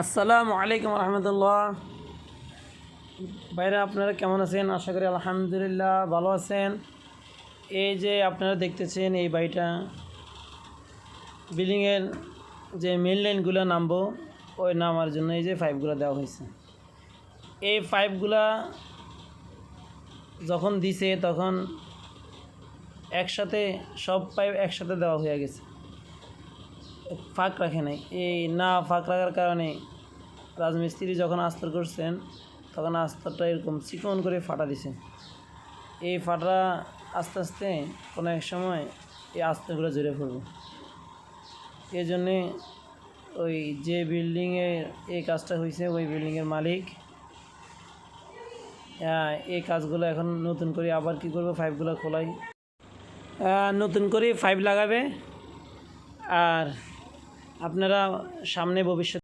আসসালামু আলাইকুম রহমতুল্লাহ। ভাইরা, আপনারা কেমন আছেন? আশা করি আলহামদুলিল্লাহ ভালো আছেন। এই যে আপনারা দেখতেছেন এই বাড়িটা, বিল্ডিংয়ের যে মেন লাইনগুলো নামবো ওই নামার জন্য এই যে পাইপগুলো দেওয়া হয়েছে। এই পাইপগুলা যখন দিছে তখন একসাথে সব পাইপ একসাথে দেওয়া হয়ে গেছে, ফাঁক রাখে নাই। এই না ফাঁক রাখার কারণে রাজমিস্ত্রি যখন আস্তর করছেন তখন আস্তরটা এরকম চিকন করে ফাটা দিছে। এই ফাটা আস্তে আস্তে কোনো এক সময় এই আস্তরগুলো জড়ে পড়বে। এই জন্যে ওই যে বিল্ডিংয়ের এই কাজটা হয়েছে ওই বিল্ডিংয়ের মালিক এই কাজগুলো এখন নতুন করে আবার কি করবে, পাইপগুলো খোলাই নতুন করে পাইপ লাগাবে। আর আপনারা সামনে ভবিষ্যৎ